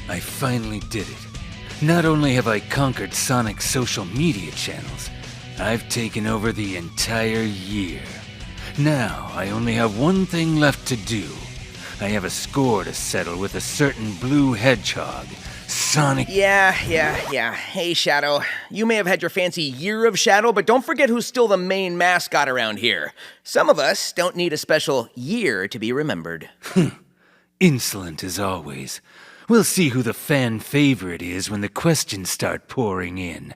I finally did it. Not only have I conquered Sonic's social media channels, I've taken over the entire year. Now, I only have one thing left to do. I have a score to settle with a certain blue hedgehog. Sonic... Yeah. Hey, Shadow. You may have had your fancy year of Shadow, but don't forget who's still the main mascot around here. Some of us don't need a special year to be remembered. Insolent as always. We'll see who the fan favorite is when the questions start pouring in.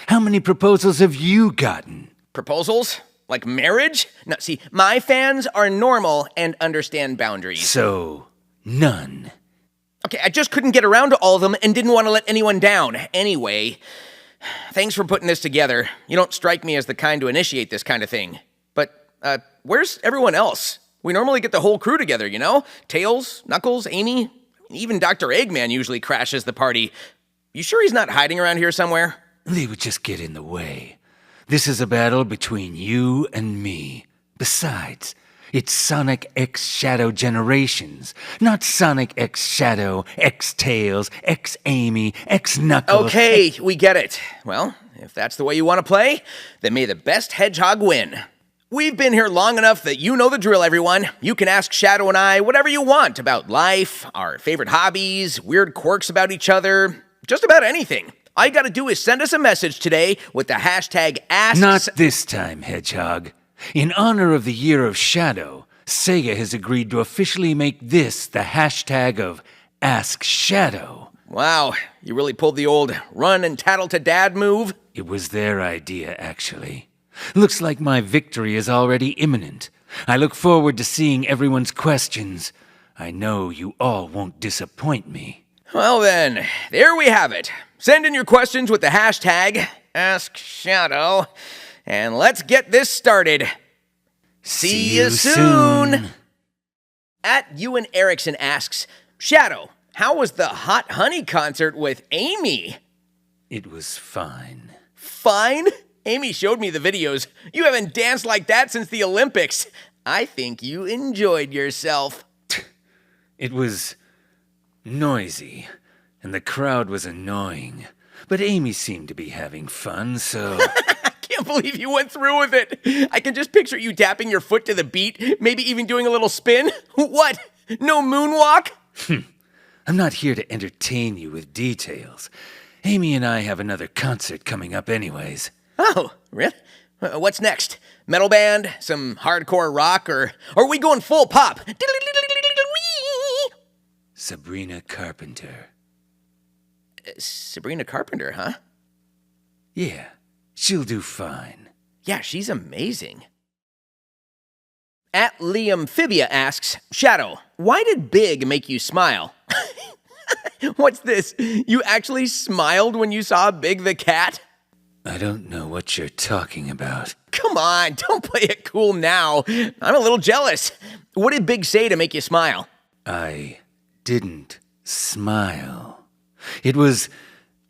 How many proposals have you gotten? Proposals? Like marriage? No, see, my fans are normal and understand boundaries. So, none. Okay, I just couldn't get around to all of them and didn't want to let anyone down. Anyway, thanks for putting this together. You don't strike me as the kind to initiate this kind of thing. But, where's everyone else? We normally get the whole crew together, you know? Tails, Knuckles, Amy, even Dr. Eggman usually crashes the party. You sure he's not hiding around here somewhere? They would just get in the way. This is a battle between you and me. Besides, it's Sonic X Shadow Generations, not Sonic X Shadow, X Tails, X Amy, X Knuckles. Okay, we get it. Well, if that's the way you want to play, then may the best hedgehog win. We've been here long enough that you know the drill, everyone. You can ask Shadow and I whatever you want about life, our favorite hobbies, weird quirks about each other, just about anything. All you gotta do is send us a message today with the hashtag Ask... Not this time, Hedgehog. In honor of the Year of Shadow, SEGA has agreed to officially make this the hashtag of Ask Shadow. Wow, you really pulled the old run and tattle to dad move? It was their idea, actually. Looks like my victory is already imminent. I look forward to seeing everyone's questions. I know you all won't disappoint me. Well then, there we have it. Send in your questions with the hashtag AskShadow, and let's get this started. See you soon! At Ewan Erickson asks, Shadow, how was the Hot Honey concert with Amy? It was fine. Fine? Amy showed me the videos. You haven't danced like that since the Olympics. I think you enjoyed yourself. It was noisy, and the crowd was annoying. But Amy seemed to be having fun, so... I can't believe you went through with it. I can just picture you tapping your foot to the beat, maybe even doing a little spin. What? No moonwalk? I'm not here to entertain you with details. Amy and I have another concert coming up anyways. Oh, really? What's next? Metal band? Some hardcore rock? Or are we going full pop? Sabrina Carpenter. Sabrina Carpenter, huh? Yeah, she'll do fine. Yeah, she's amazing. At Liamphibia asks, Shadow, why did Big make you smile? What's this? You actually smiled when you saw Big the cat? I don't know what you're talking about. Come on, don't play it cool now. I'm a little jealous. What did Big say to make you smile? I didn't smile. It was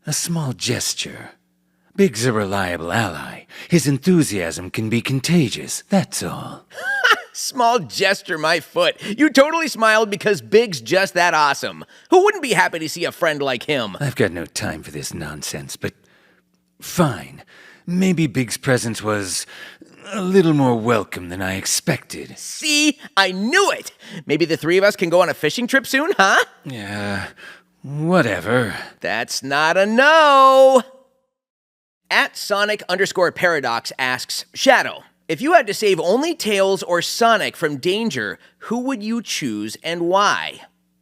a small gesture. Big's a reliable ally. His enthusiasm can be contagious, that's all. Small gesture, my foot. You totally smiled because Big's just that awesome. Who wouldn't be happy to see a friend like him? I've got no time for this nonsense, but fine. Maybe Big's presence was a little more welcome than I expected. See? I knew it! Maybe the three of us can go on a fishing trip soon, huh? Yeah, whatever. That's not a no! At Sonic_Paradox asks, Shadow, if you had to save only Tails or Sonic from danger, who would you choose and why?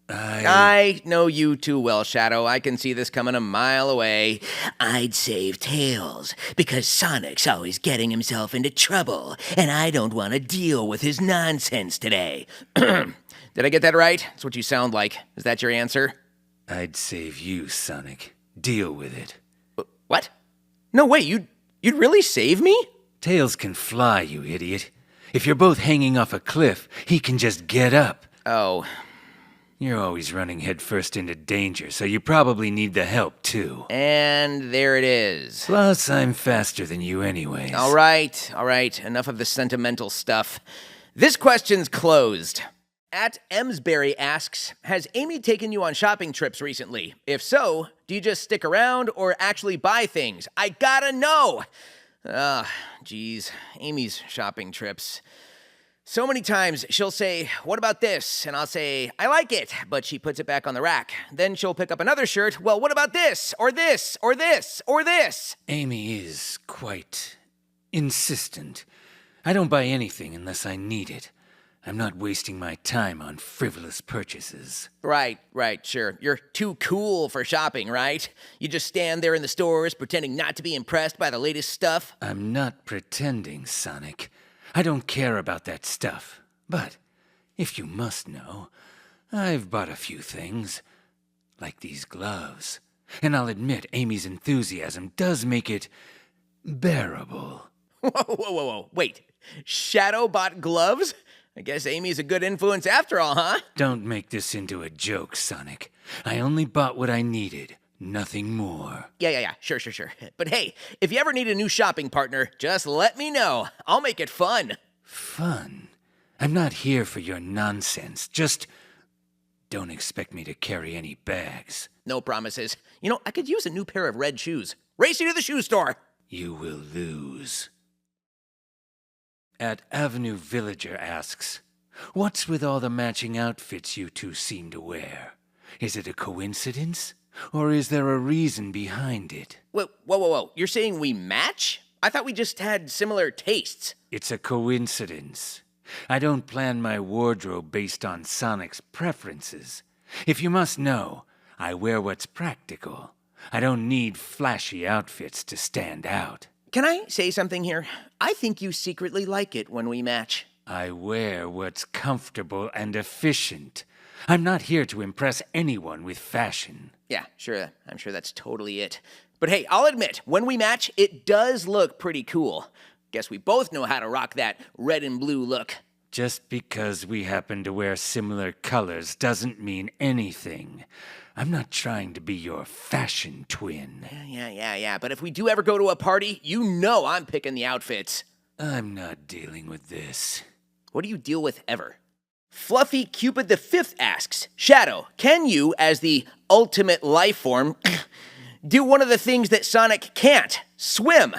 I know you too well, Shadow. I can see this coming a mile away. I'd save Tails, because Sonic's always getting himself into trouble, and I don't want to deal with his nonsense today. Did I get that right? That's what you sound like. Is that your answer? I'd save you, Sonic. Deal with it. What? No way, you'd really save me? Tails can fly, you idiot. If you're both hanging off a cliff, he can just get up. Oh. You're always running headfirst into danger, so you probably need the help, too. And there it is. Plus, I'm faster than you anyways. All right. Enough of the sentimental stuff. This question's closed. At Emsbury asks, has Amy taken you on shopping trips recently? If so, do you just stick around or actually buy things? I gotta know! Geez, Amy's shopping trips. So many times she'll say, what about this? And I'll say, I like it, but she puts it back on the rack. Then she'll pick up another shirt. Well, what about this? Or this? Or this? Or this? Amy is quite insistent. I don't buy anything unless I need it. I'm not wasting my time on frivolous purchases. Right, sure. You're too cool for shopping, right? You just stand there in the stores pretending not to be impressed by the latest stuff? I'm not pretending, Sonic. I don't care about that stuff. But, if you must know, I've bought a few things. Like these gloves. And I'll admit Amy's enthusiasm does make it bearable. Whoa. Wait, Shadow bought gloves? I guess Amy's a good influence after all, huh? Don't make this into a joke, Sonic. I only bought what I needed, nothing more. Yeah, sure. But hey, if you ever need a new shopping partner, just let me know. I'll make it fun. Fun? I'm not here for your nonsense. Just don't expect me to carry any bags. No promises. You know, I could use a new pair of red shoes. Race you to the shoe store. You will lose. At Avenue Villager asks, what's with all the matching outfits you two seem to wear? Is it a coincidence? Or is there a reason behind it? Whoa. You're saying we match? I thought we just had similar tastes. It's a coincidence. I don't plan my wardrobe based on Sonic's preferences. If you must know, I wear what's practical. I don't need flashy outfits to stand out. Can I say something here? I think you secretly like it when we match. I wear what's comfortable and efficient. I'm not here to impress anyone with fashion. Yeah, sure. I'm sure that's totally it. But hey, I'll admit, when we match, it does look pretty cool. Guess we both know how to rock that red and blue look. Just because we happen to wear similar colors doesn't mean anything. I'm not trying to be your fashion twin. Yeah. But if we do ever go to a party, you know I'm picking the outfits. I'm not dealing with this. What do you deal with ever? Fluffy Cupid the Fifth asks, Shadow, can you, as the ultimate life form, do one of the things that Sonic can't? Swim.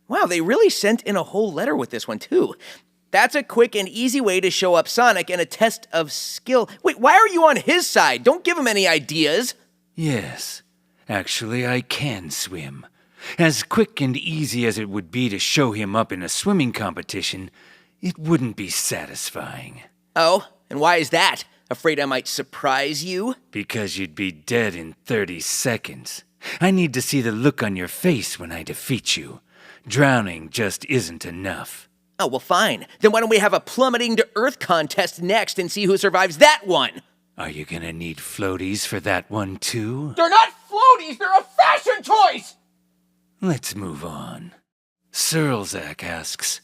Wow, they really sent in a whole letter with this one, too. That's a quick and easy way to show up Sonic in a test of skill. Wait, why are you on his side? Don't give him any ideas. Yes, actually I can swim. As quick and easy as it would be to show him up in a swimming competition, it wouldn't be satisfying. Oh, and why is that? Afraid I might surprise you? Because you'd be dead in 30 seconds. I need to see the look on your face when I defeat you. Drowning just isn't enough. Oh, well, fine. Then why don't we have a plummeting to Earth contest next and see who survives that one? Are you gonna need floaties for that one, too? They're not floaties! They're a fashion choice! Let's move on. Searlzak asks,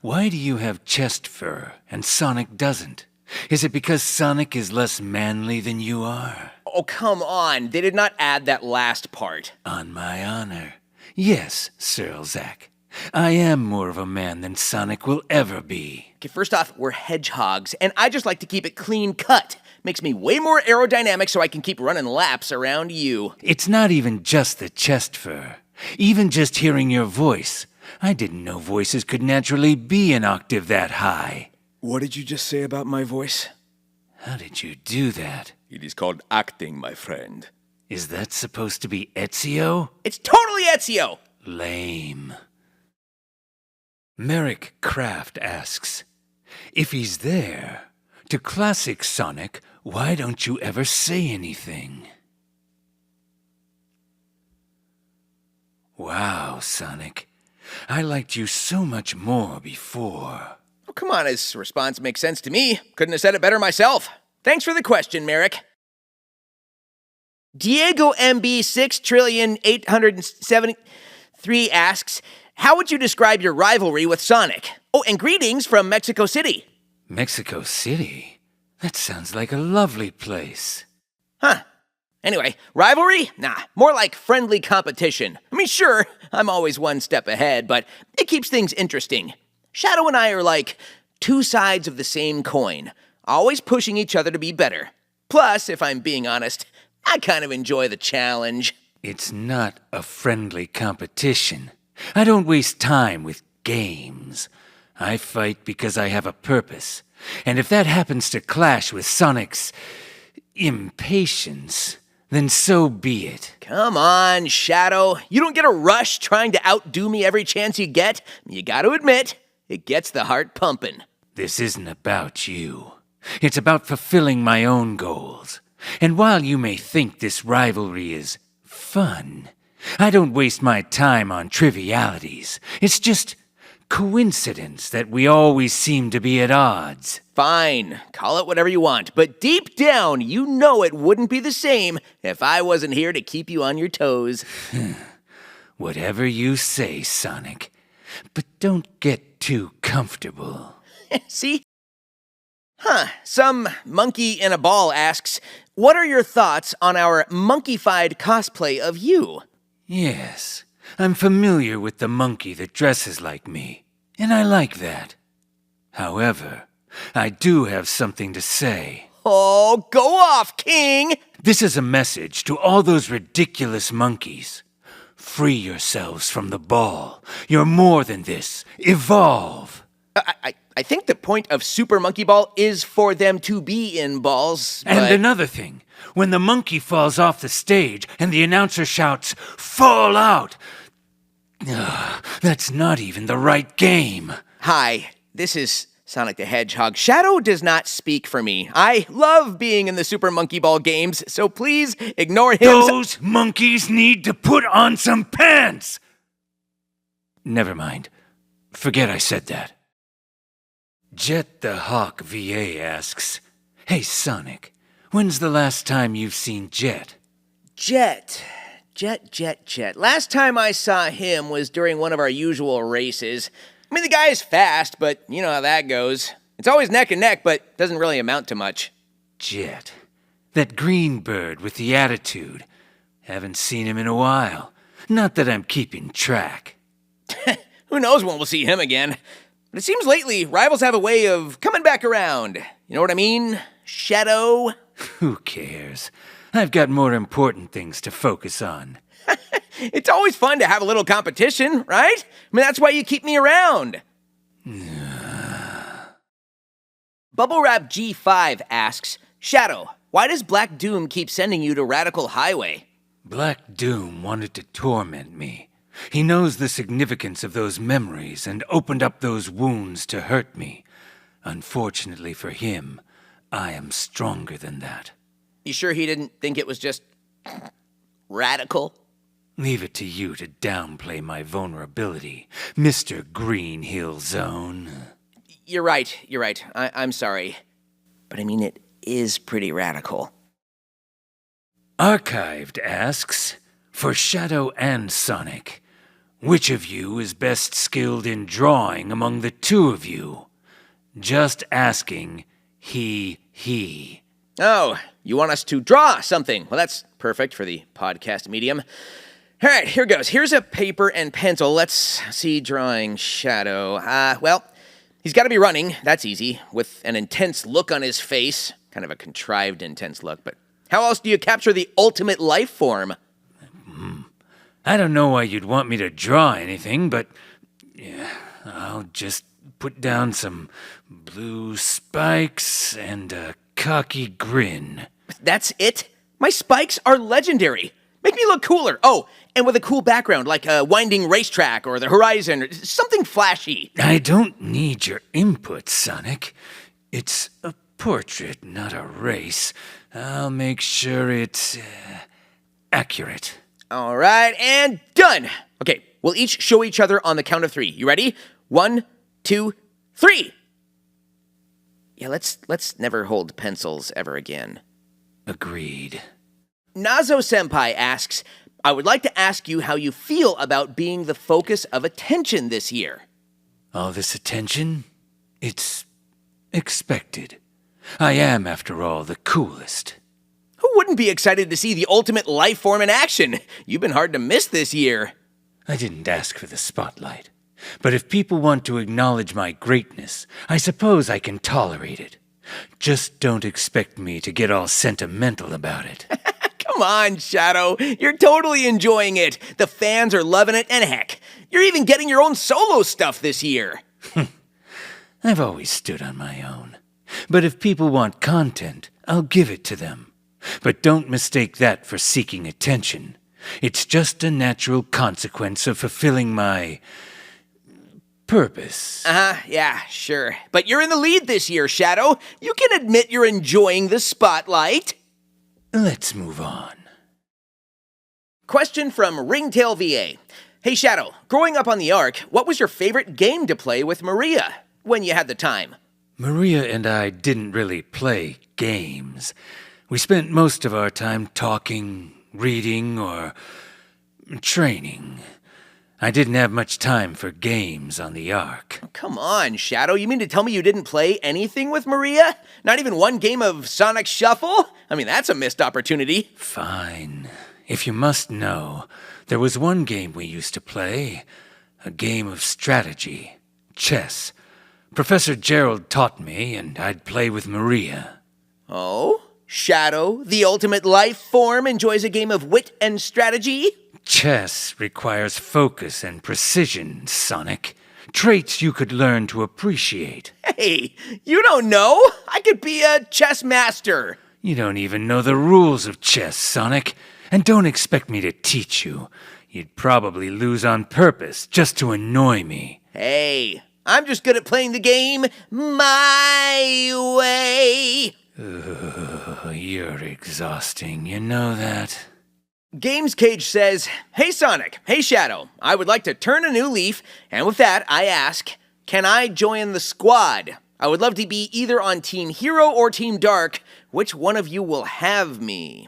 why do you have chest fur and Sonic doesn't? Is it because Sonic is less manly than you are? Oh, come on. They did not add that last part. On my honor. Yes, Searlzak. I am more of a man than Sonic will ever be. Okay, first off, we're hedgehogs, and I just like to keep it clean cut. Makes me way more aerodynamic so I can keep running laps around you. It's not even just the chest fur. Even just hearing your voice. I didn't know voices could naturally be an octave that high. What did you just say about my voice? How did you do that? It is called acting, my friend. Is that supposed to be Ezio? It's totally Ezio! Lame. Merrick Kraft asks, if he's there, to classic Sonic, why don't you ever say anything? Wow, Sonic. I liked you so much more before. Oh, come on, his response makes sense to me. Couldn't have said it better myself. Thanks for the question, Merrick. Diego MB 6,873 asks, how would you describe your rivalry with Sonic? Oh, and greetings from Mexico City. Mexico City? That sounds like a lovely place. Huh. Anyway, rivalry? Nah, more like friendly competition. I mean, sure, I'm always one step ahead, but it keeps things interesting. Shadow and I are like two sides of the same coin. always pushing each other to be better. Plus, if I'm being honest, I kind of enjoy the challenge. It's not a friendly competition. I don't waste time with games. I fight because I have a purpose. And if that happens to clash with Sonic's impatience, then so be it. Come on, Shadow. You don't get a rush trying to outdo me every chance you get. You gotta admit, it gets the heart pumping. This isn't about you. It's about fulfilling my own goals. And while you may think this rivalry is fun, I don't waste my time on trivialities. It's just coincidence that we always seem to be at odds. Fine, call it whatever you want, but deep down, you know it wouldn't be the same if I wasn't here to keep you on your toes. Whatever you say, Sonic. But don't get too comfortable. See? Some monkey in a ball asks, what are your thoughts on our monkeyfied cosplay of you? Yes, I'm familiar with the monkey that dresses like me, and I like that. However, I do have something to say. Oh, go off, King! This is a message to all those ridiculous monkeys. Free yourselves from the ball. You're more than this. Evolve. I think the point of Super Monkey Ball is for them to be in balls, but... And another thing, when the monkey falls off the stage and the announcer shouts, "Fall out!" That's not even the right game. Hi, this is Sonic the Hedgehog. Shadow does not speak for me. I love being in the Super Monkey Ball games, so please ignore him. Those monkeys need to put on some pants! Never mind. Forget I said that. Jet the Hawk VA asks, "Hey Sonic, when's the last time you've seen Jet?" Jet. Last time I saw him was during one of our usual races. I mean, the guy is fast, but you know how that goes. It's always neck and neck, but doesn't really amount to much. Jet. That green bird with the attitude. Haven't seen him in a while. Not that I'm keeping track. Who knows when we'll see him again. But it seems lately, rivals have a way of coming back around. You know what I mean? Shadow? Who cares? I've got more important things to focus on. It's always fun to have a little competition, right? I mean, that's why you keep me around. Bubble Wrap G5 asks, Shadow, why does Black Doom keep sending you to Radical Highway? Black Doom wanted to torment me. He knows the significance of those memories and opened up those wounds to hurt me. Unfortunately for him, I am stronger than that. You sure he didn't think it was just radical? Leave it to you to downplay my vulnerability, Mr. Green Hill Zone. You're right. I'm sorry. But I mean, it is pretty radical. Archived asks, for Shadow and Sonic, which of you is best skilled in drawing among the two of you? Just asking, he. Oh, you want us to draw something? Well, that's perfect for the podcast medium. All right, here goes. Here's a paper and pencil. Let's see drawing Shadow. Well, he's got to be running. That's easy. With an intense look on his face. Kind of a contrived intense look, but how else do you capture the ultimate life form? I don't know why you'd want me to draw anything, but yeah, I'll just put down some blue spikes and a cocky grin. That's it? My spikes are legendary. Make me look cooler. Oh, and with a cool background, like a winding racetrack or the horizon, or something flashy. I don't need your input, Sonic. It's a portrait, not a race. I'll make sure it's accurate. All right, and done. Okay, we'll each show each other on the count of 3. You ready? 1, 2, 3. Yeah, let's never hold pencils ever again. Agreed. Nazo-senpai asks, I would like to ask you how you feel about being the focus of attention this year. All this attention? It's expected. I am, after all, the coolest. Who wouldn't be excited to see the ultimate life form in action? You've been hard to miss this year. I didn't ask for the spotlight. But if people want to acknowledge my greatness, I suppose I can tolerate it. Just don't expect me to get all sentimental about it. Come on, Shadow. You're totally enjoying it. The fans are loving it, and heck, you're even getting your own solo stuff this year. I've always stood on my own. But if people want content, I'll give it to them. But don't mistake that for seeking attention. It's just a natural consequence of fulfilling my purpose. Yeah, sure. But you're in the lead this year, Shadow. You can admit you're enjoying the spotlight. Let's move on. Question from Ringtail VA. Hey, Shadow, growing up on the Ark, what was your favorite game to play with Maria when you had the time? Maria and I didn't really play games. We spent most of our time talking, reading, or training. I didn't have much time for games on the Ark. Come on, Shadow. You mean to tell me you didn't play anything with Maria? Not even one game of Sonic Shuffle? I mean, that's a missed opportunity. Fine. If you must know, there was one game we used to play. A game of strategy. Chess. Professor Gerald taught me, and I'd play with Maria. Oh? Shadow, the ultimate life form, enjoys a game of wit and strategy? Chess requires focus and precision, Sonic. Traits you could learn to appreciate. Hey, you don't know. I could be a chess master. You don't even know the rules of chess, Sonic. And don't expect me to teach you. You'd probably lose on purpose just to annoy me. Hey, I'm just good at playing the game my way. You're exhausting, you know that? Games Cage says, Hey Sonic, hey Shadow, I would like to turn a new leaf, and with that I ask, can I join the squad? I would love to be either on Team Hero or Team Dark. Which one of you will have me?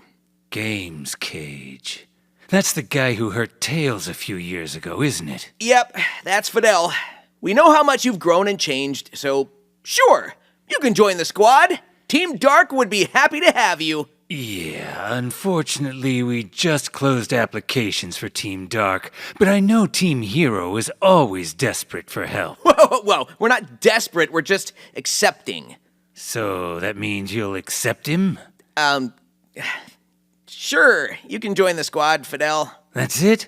Games Cage. That's the guy who hurt Tails a few years ago, isn't it? Yep, that's Fidel. We know how much you've grown and changed, so sure, you can join the squad. Team Dark would be happy to have you. Yeah, unfortunately, we just closed applications for Team Dark, but I know Team Hero is always desperate for help. Whoa, we're not desperate, we're just accepting. So that means you'll accept him? Sure, you can join the squad, Fidel. That's it?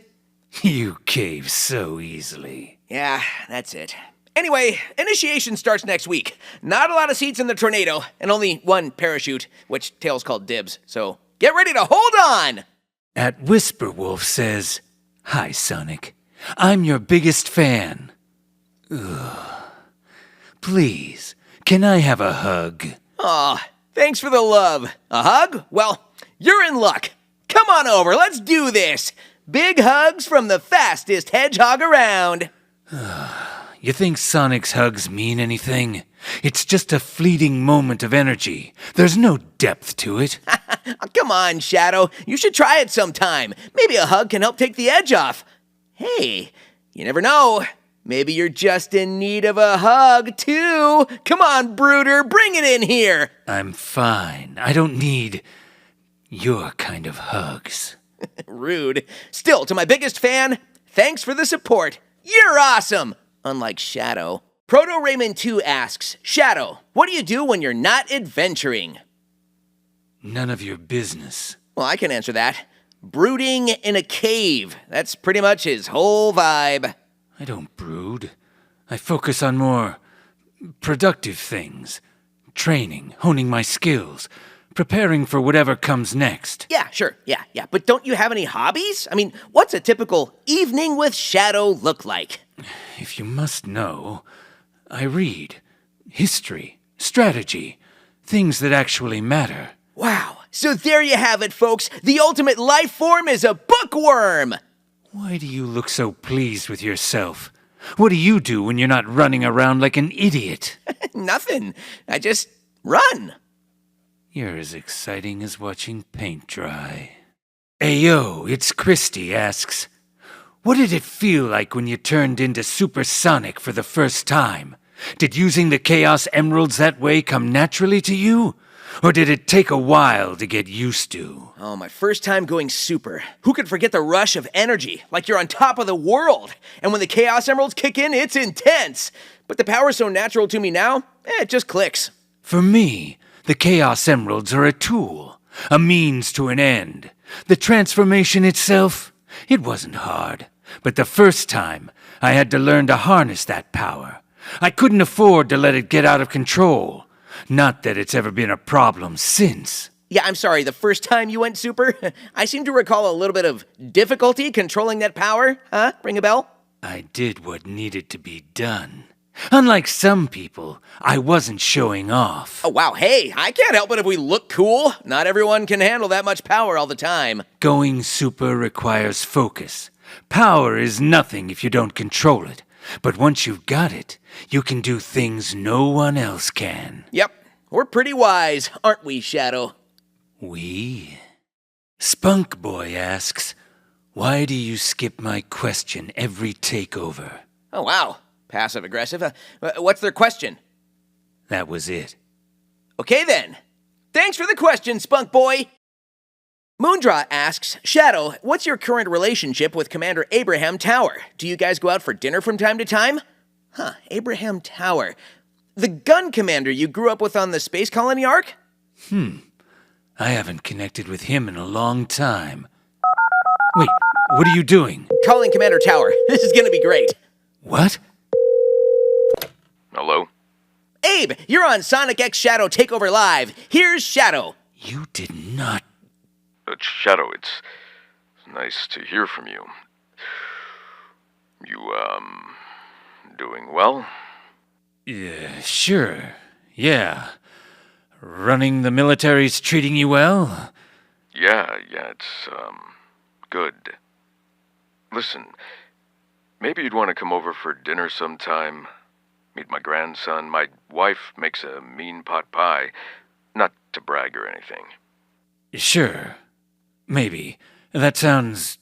You cave so easily. Yeah, that's it. Anyway, initiation starts next week. Not a lot of seats in the tornado, and only one parachute, which Tails called dibs, so get ready to hold on! At Whisperwolf says, Hi, Sonic. I'm your biggest fan. Ugh. Please, can I have a hug? Aw, thanks for the love. A hug? Well, you're in luck. Come on over, let's do this. Big hugs from the fastest hedgehog around. You think Sonic's hugs mean anything? It's just a fleeting moment of energy. There's no depth to it. Come on, Shadow. You should try it sometime. Maybe a hug can help take the edge off. Hey, you never know. Maybe you're just in need of a hug, too. Come on, Brooder, bring it in here. I'm fine. I don't need your kind of hugs. Rude. Still, to my biggest fan, thanks for the support. You're awesome. Unlike Shadow. Proto Raymond 2 asks, Shadow, what do you do when you're not adventuring? None of your business. Well, I can answer that. Brooding in a cave. That's pretty much his whole vibe. I don't brood. I focus on more productive things. Training, honing my skills, preparing for whatever comes next. Yeah, sure, yeah. But don't you have any hobbies? I mean, what's a typical evening with Shadow look like? If you must know, I read. History, strategy, things that actually matter. Wow, so there you have it, folks. The ultimate life form is a bookworm! Why do you look so pleased with yourself? What do you do when you're not running around like an idiot? Nothing. I just run. You're as exciting as watching paint dry. Ayo, it's Christy asks, what did it feel like when you turned into Supersonic for the first time? Did using the Chaos Emeralds that way come naturally to you? Or did it take a while to get used to? Oh, my first time going super. Who could forget the rush of energy, like you're on top of the world? And when the Chaos Emeralds kick in, it's intense. But the power's so natural to me now, it just clicks. For me, the Chaos Emeralds are a tool, a means to an end. The transformation itself, it wasn't hard. But the first time, I had to learn to harness that power. I couldn't afford to let it get out of control. Not that it's ever been a problem since. Yeah, I'm sorry, the first time you went super, I seem to recall a little bit of difficulty controlling that power. Huh? Ring a bell? I did what needed to be done. Unlike some people, I wasn't showing off. Oh, wow, hey, I can't help it if we look cool. Not everyone can handle that much power all the time. Going super requires focus. Power is nothing if you don't control it. But once you've got it, you can do things no one else can. Yep, we're pretty wise, aren't we, Shadow? We? Spunk Boy asks, why do you skip my question every takeover? Oh, wow. Passive-aggressive. What's their question? That was it. Okay, then. Thanks for the question, Spunk Boy. Moondraw asks, Shadow, what's your current relationship with Commander Abraham Tower? Do you guys go out for dinner from time to time? Huh, Abraham Tower. The gun commander you grew up with on the Space Colony arc? I haven't connected with him in a long time. Wait, what are you doing? Calling Commander Tower. This is gonna be great. What? Hello? Abe, you're on Sonic X Shadow Takeover Live. Here's Shadow. You did not... Shadow, it's nice to hear from you. You, doing well? Yeah, sure. Yeah. Running the military's treating you well? Yeah, it's, good. Listen, maybe you'd want to come over for dinner sometime. Meet my grandson. My wife makes a mean pot pie. Not to brag or anything. Sure. Maybe. That sounds...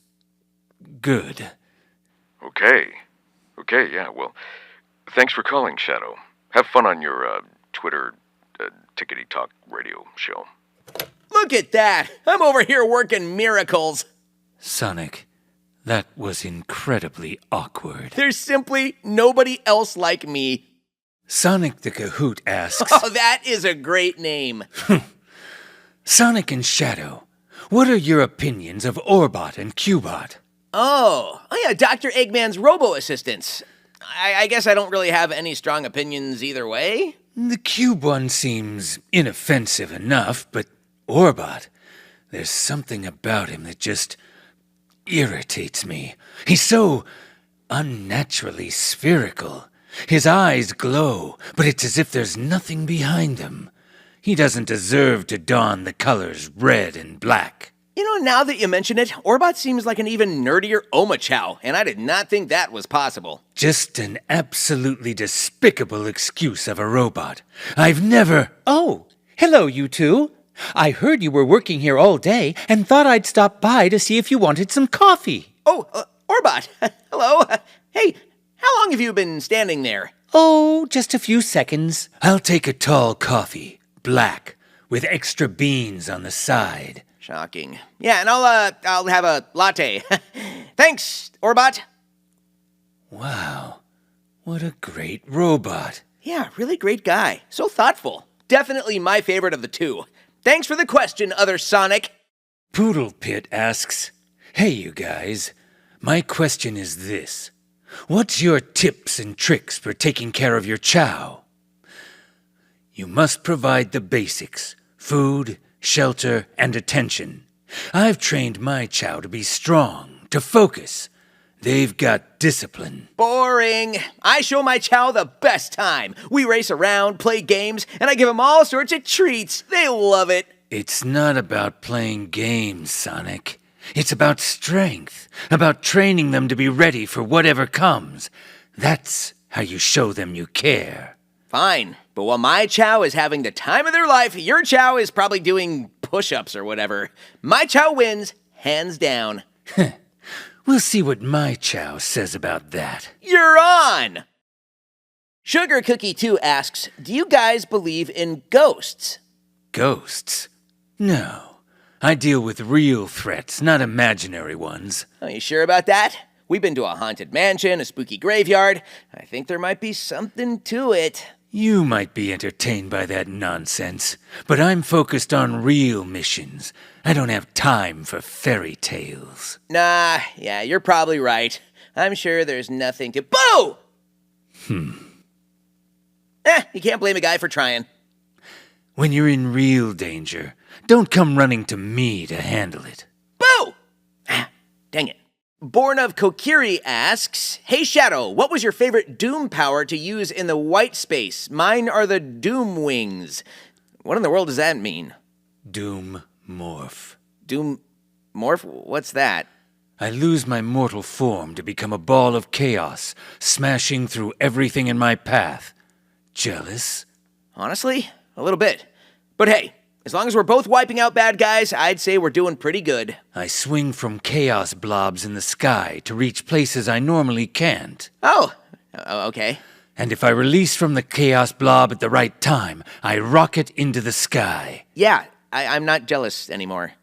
good. Okay, yeah, well, thanks for calling, Shadow. Have fun on your, Twitter, Tickety Talk radio show. Look at that. I'm over here working miracles. Sonic, that was incredibly awkward. There's simply nobody else like me. Sonic the Kahoot asks... Oh, that is a great name. Sonic and Shadow, what are your opinions of Orbot and Cubot? Oh yeah, Dr. Eggman's robo-assistants. I guess I don't really have any strong opinions either way. The Cube one seems inoffensive enough, but Orbot, there's something about him that just irritates me. He's so unnaturally spherical. His eyes glow, but it's as if there's nothing behind them. He doesn't deserve to don the colors red and black. You know, now that you mention it, Orbot seems like an even nerdier Chao, and I did not think that was possible. Just an absolutely despicable excuse of a robot. I've never... Oh, hello, you two. I heard you were working here all day and thought I'd stop by to see if you wanted some coffee. Oh, Orbot. Hello. Hey, how long have you been standing there? Oh, just a few seconds. I'll take a tall coffee, black, with extra beans on the side. Shocking. Yeah, and I'll have a latte. Thanks, Orbot. Wow, what a great robot. Yeah, really great guy. So thoughtful. Definitely my favorite of the two. Thanks for the question, other Sonic. Poodle Pit asks, hey you guys, my question is this. What's your tips and tricks for taking care of your Chao? You must provide the basics, food, shelter, and attention. I've trained my Chao to be strong, to focus. They've got discipline. Boring. I show my Chao the best time. We race around, play games, and I give them all sorts of treats. They love it. It's not about playing games, Sonic. It's about strength, about training them to be ready for whatever comes. That's how you show them you care. Fine, but while my Chao is having the time of their life, your Chao is probably doing push-ups or whatever. My Chao wins, hands down. We'll see what my Chao says about that. You're on! Sugar Cookie 2 asks, do you guys believe in ghosts? Ghosts? No. I deal with real threats, not imaginary ones. Are you sure about that? We've been to a haunted mansion, a spooky graveyard. I think there might be something to it. You might be entertained by that nonsense, but I'm focused on real missions. I don't have time for fairy tales. Nah, yeah, you're probably right. I'm sure there's nothing to— Boo! You can't blame a guy for trying. When you're in real danger, don't come running to me to handle it. Boo! Dang it. Born of Kokiri asks, Hey Shadow, what was your favorite Doom power to use in the white space? Mine are the Doom Wings. What in the world does that mean? Doom Morph. Doom Morph? What's that? I lose my mortal form to become a ball of chaos, smashing through everything in my path. Jealous? Honestly, a little bit. But hey, as long as we're both wiping out bad guys, I'd say we're doing pretty good. I swing from chaos blobs in the sky to reach places I normally can't. Oh, okay. And if I release from the chaos blob at the right time, I rocket into the sky. Yeah, I'm not jealous anymore.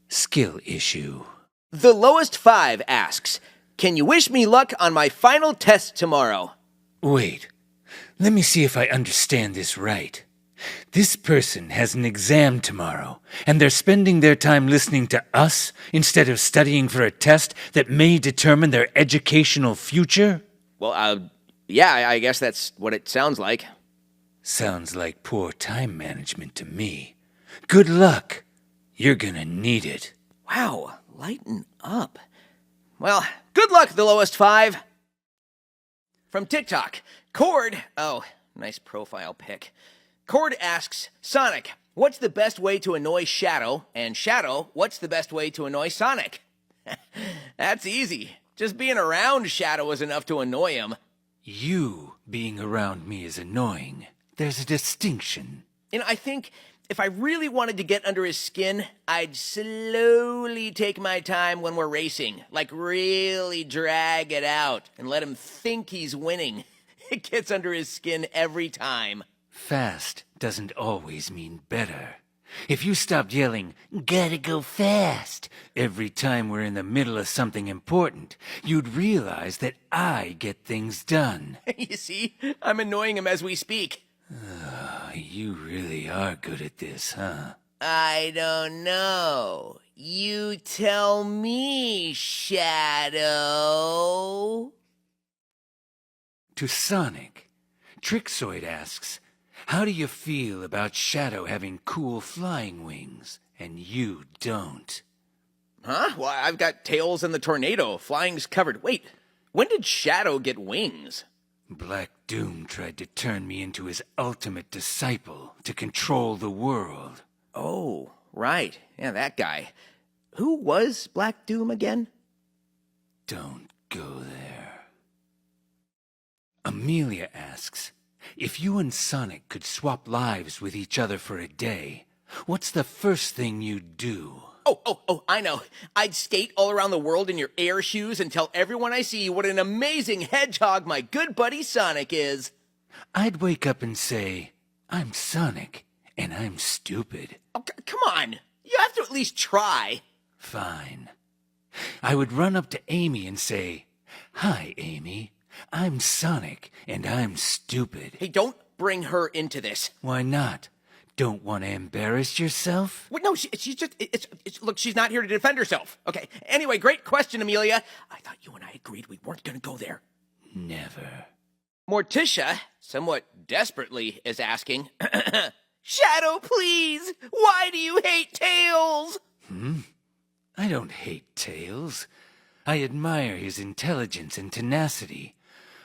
Skill issue. The Lowest 5 asks, Can you wish me luck on my final test tomorrow? Wait, let me see if I understand this right. This person has an exam tomorrow, and they're spending their time listening to us instead of studying for a test that may determine their educational future? Well, yeah, I guess that's what it sounds like. Sounds like poor time management to me. Good luck. You're gonna need it. Wow, lighten up. Well, good luck, The Lowest 5. From TikTok, Cord, oh, nice profile pic. Cord asks, Sonic, what's the best way to annoy Shadow? And Shadow, what's the best way to annoy Sonic? That's easy. Just being around Shadow is enough to annoy him. You being around me is annoying. There's a distinction. I think if I really wanted to get under his skin, I'd slowly take my time when we're racing. Like really drag it out and let him think he's winning. It gets under his skin every time. Fast doesn't always mean better. If you stopped yelling, "Gotta go fast," every time we're in the middle of something important, you'd realize that I get things done. You see, I'm annoying him as we speak. You really are good at this, huh? I don't know. You tell me, Shadow. To Sonic, Trixoid asks, how do you feel about Shadow having cool flying wings, and you don't? Huh? Well, I've got Tails and the Tornado. Flying's covered. Wait, when did Shadow get wings? Black Doom tried to turn me into his ultimate disciple to control the world. Oh, right. Yeah, that guy. Who was Black Doom again? Don't go there. Amelia asks, if you and Sonic could swap lives with each other for a day, what's the first thing you'd do? Oh, I know. I'd skate all around the world in your air shoes and tell everyone I see what an amazing hedgehog my good buddy Sonic is. I'd wake up and say, I'm Sonic, and I'm stupid. Oh, come on. You have to at least try. Fine. I would run up to Amy and say, Hi, Amy. I'm Sonic, and I'm stupid. Hey, don't bring her into this. Why not? Don't want to embarrass yourself? Wait, no, she's just, look, she's not here to defend herself. Okay, anyway, great question, Amelia. I thought you and I agreed we weren't going to go there. Never. Morticia, somewhat desperately, is asking, Shadow, please, why do you hate Tails? I don't hate Tails. I admire his intelligence and tenacity.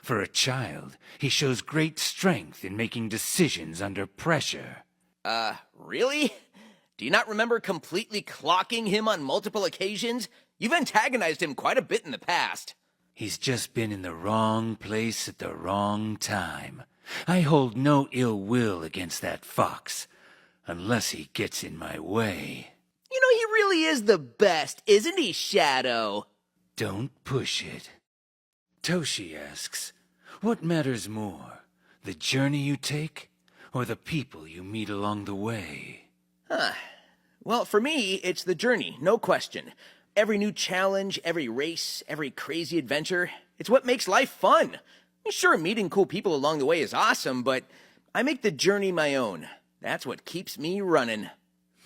For a child, he shows great strength in making decisions under pressure. Really? Do you not remember completely clocking him on multiple occasions? You've antagonized him quite a bit in the past. He's just been in the wrong place at the wrong time. I hold no ill will against that fox, unless he gets in my way. You know, he really is the best, isn't he, Shadow? Don't push it. Toshi asks, what matters more, the journey you take or the people you meet along the way? Well, for me, it's the journey, no question. Every new challenge, every race, every crazy adventure, it's what makes life fun. Sure, meeting cool people along the way is awesome, but I make the journey my own. That's what keeps me running.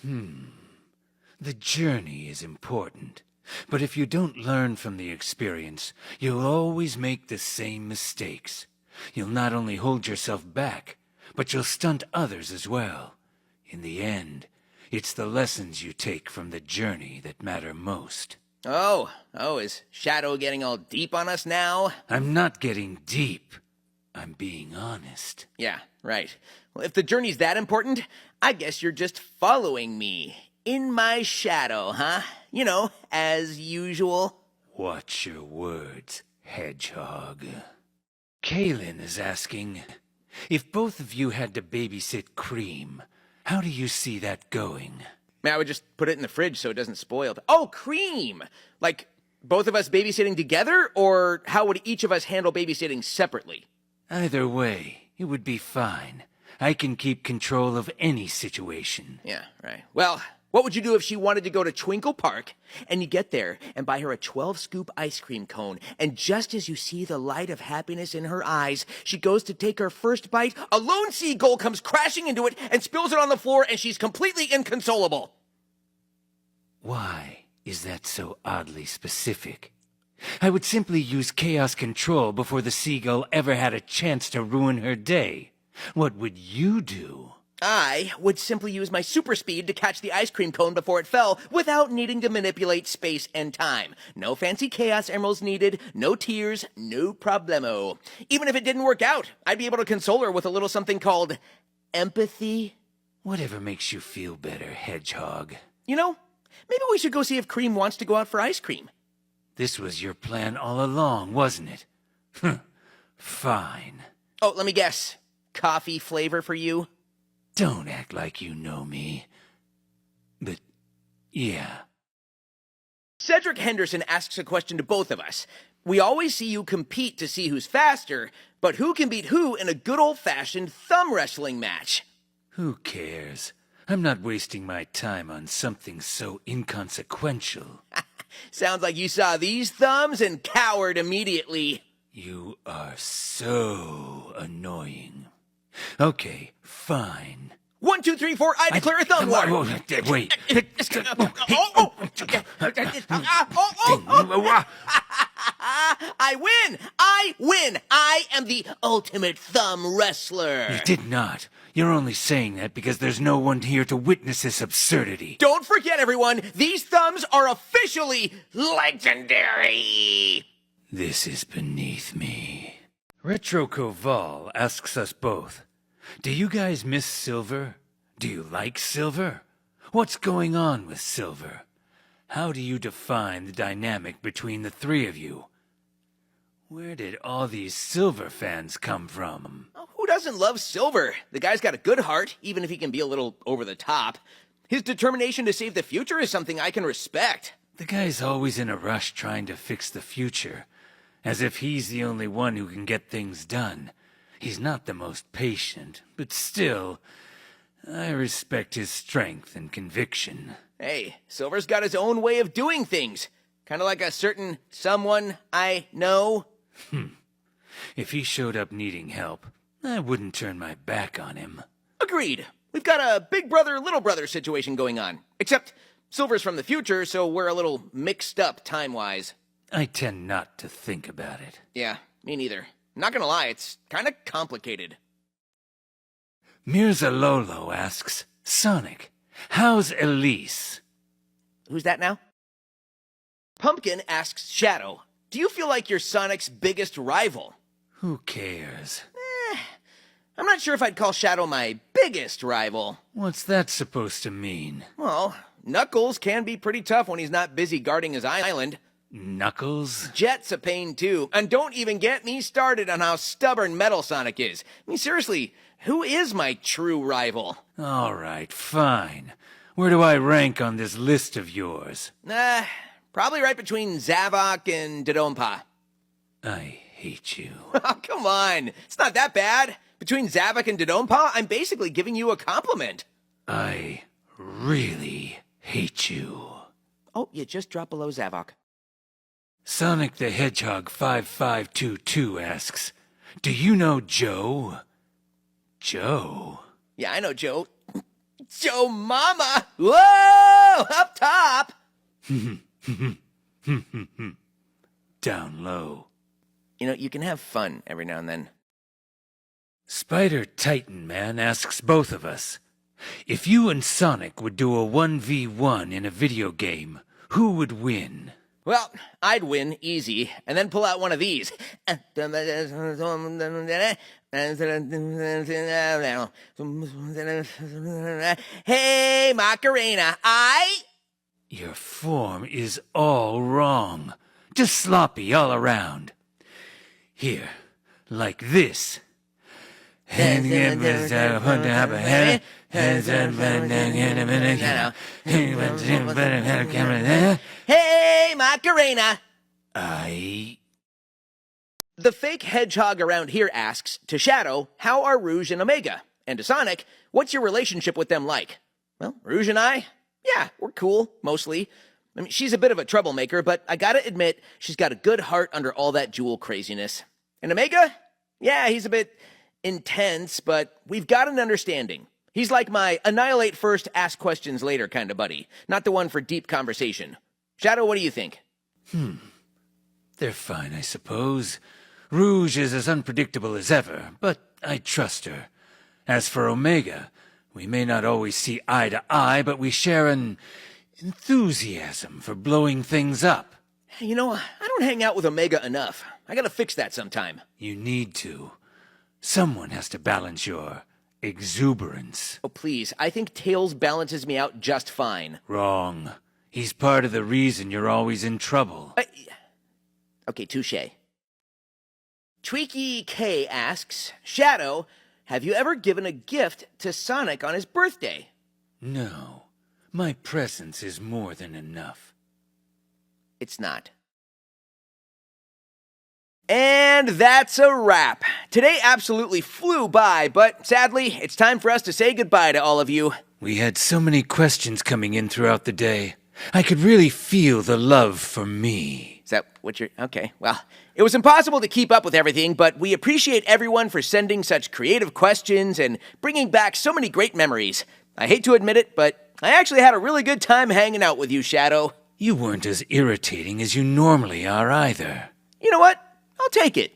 The journey is important, but if you don't learn from the experience, you'll always make the same mistakes. You'll not only hold yourself back, but you'll stunt others as well. In the end, it's the lessons you take from the journey that matter most. Oh, is Shadow getting all deep on us now? I'm not getting deep. I'm being honest. Yeah, right. Well, if the journey's that important, I guess you're just following me. In my shadow, huh? You know, as usual. Watch your words, Hedgehog. Kaylin is asking, if both of you had to babysit Cream, how do you see that going? I would just put it in the fridge so it doesn't spoil. Oh, Cream! Like, both of us babysitting together, or how would each of us handle babysitting separately? Either way, it would be fine. I can keep control of any situation. Yeah, right. Well, what would you do if she wanted to go to Twinkle Park, and you get there and buy her a 12-scoop ice cream cone, and just as you see the light of happiness in her eyes, she goes to take her first bite, a lone seagull comes crashing into it and spills it on the floor, and she's completely inconsolable? Why is that so oddly specific? I would simply use chaos control before the seagull ever had a chance to ruin her day. What would you do? I would simply use my super speed to catch the ice cream cone before it fell without needing to manipulate space and time. No fancy chaos emeralds needed, no tears, no problemo. Even if it didn't work out, I'd be able to console her with a little something called empathy. Whatever makes you feel better, Hedgehog. You know, maybe we should go see if Cream wants to go out for ice cream. This was your plan all along, wasn't it? Fine. Oh, let me guess. Coffee flavor for you? Don't act like you know me. But, yeah. Cedric Henderson asks a question to both of us. We always see you compete to see who's faster, but who can beat who in a good old-fashioned thumb wrestling match? Who cares? I'm not wasting my time on something so inconsequential. Sounds like you saw these thumbs and cowered immediately. You are so annoying. Okay, fine. 1, 2, 3, 4, I declare a thumb war. Wait. I win! I win! I am the ultimate thumb wrestler. You did not. You're only saying that because there's no one here to witness this absurdity. Don't forget, everyone, these thumbs are officially legendary. This is beneath me. Retro Koval asks us both, do you guys miss Silver? Do you like Silver? What's going on with Silver? How do you define the dynamic between the three of you? Where did all these Silver fans come from? Who doesn't love Silver? The guy's got a good heart, even if he can be a little over the top. His determination to save the future is something I can respect. The guy's always in a rush trying to fix the future, as if he's the only one who can get things done. He's not the most patient, but still, I respect his strength and conviction. Hey, Silver's got his own way of doing things. Kind of like a certain someone I know. If he showed up needing help, I wouldn't turn my back on him. Agreed. We've got a big brother, little brother situation going on. Except Silver's from the future, so we're a little mixed up time-wise. I tend not to think about it. Yeah, me neither. Not gonna lie, it's kind of complicated. Mirza Lolo asks, Sonic, how's Elise? Who's that now? Pumpkin asks Shadow, do you feel like you're Sonic's biggest rival? Who cares? I'm not sure if I'd call Shadow my biggest rival. What's that supposed to mean? Well, Knuckles can be pretty tough when he's not busy guarding his island. Knuckles? Jet's a pain too. And don't even get me started on how stubborn Metal Sonic is. I mean, seriously, who is my true rival? All right, fine. Where do I rank on this list of yours? Probably right between Zavok and Dodonpa. I hate you. Oh, come on. It's not that bad. Between Zavok and Dodonpa, I'm basically giving you a compliment. I really hate you. Oh, you just dropped below Zavok. Sonic the Hedgehog 5522 asks, do you know Joe? Joe? Yeah, I know Joe. Joe Mama! Whoa! Up top! Down low. You know, you can have fun every now and then. Spider Titan Man asks both of us, if you and Sonic would do a 1v1 in a video game, who would win? Well, I'd win easy, and then pull out one of these. Hey, Macarena, Your form is all wrong. Just sloppy all around. Here, like this. Hey, Macarena! The fake hedgehog around here asks, to Shadow, how are Rouge and Omega? And to Sonic, what's your relationship with them like? Well, Rouge and I? Yeah, we're cool, mostly. I mean, she's a bit of a troublemaker, but I gotta admit, she's got a good heart under all that jewel craziness. And Omega? Yeah, he's a bit intense, but we've got an understanding. He's like my annihilate first, ask questions later kind of buddy, not the one for deep conversation. Shadow, what do you think? They're fine, I suppose. Rouge is as unpredictable as ever, but I trust her. As for Omega, we may not always see eye to eye, but we share an enthusiasm for blowing things up. You know, I don't hang out with Omega enough. I gotta fix that sometime. You need to. Someone has to balance your exuberance. Oh, please, I think Tails balances me out just fine. Wrong. He's part of the reason you're always in trouble. Okay, touche. Tweaky K asks, Shadow, have you ever given a gift to Sonic on his birthday? No. My presence is more than enough. It's not. And that's a wrap. Today absolutely flew by, but sadly, it's time for us to say goodbye to all of you. We had so many questions coming in throughout the day. I could really feel the love for me. Is that what you're... Okay, well, it was impossible to keep up with everything, but we appreciate everyone for sending such creative questions and bringing back so many great memories. I hate to admit it, but I actually had a really good time hanging out with you, Shadow. You weren't as irritating as you normally are either. You know what? I'll take it.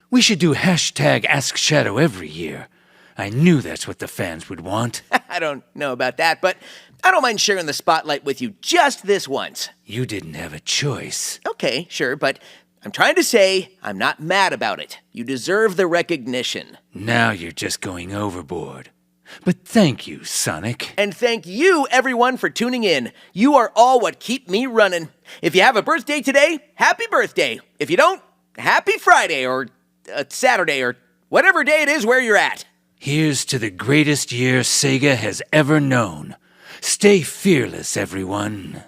We should do hashtag Ask Shadow every year. I knew that's what the fans would want. I don't know about that, but I don't mind sharing the spotlight with you just this once. You didn't have a choice. Okay, sure, but I'm trying to say I'm not mad about it. You deserve the recognition. Now you're just going overboard. But thank you, Sonic. And thank you, everyone, for tuning in. You are all what keep me running. If you have a birthday today, happy birthday. If you don't, happy Friday or Saturday or whatever day it is where you're at. Here's to the greatest year SEGA has ever known. Stay fearless, everyone.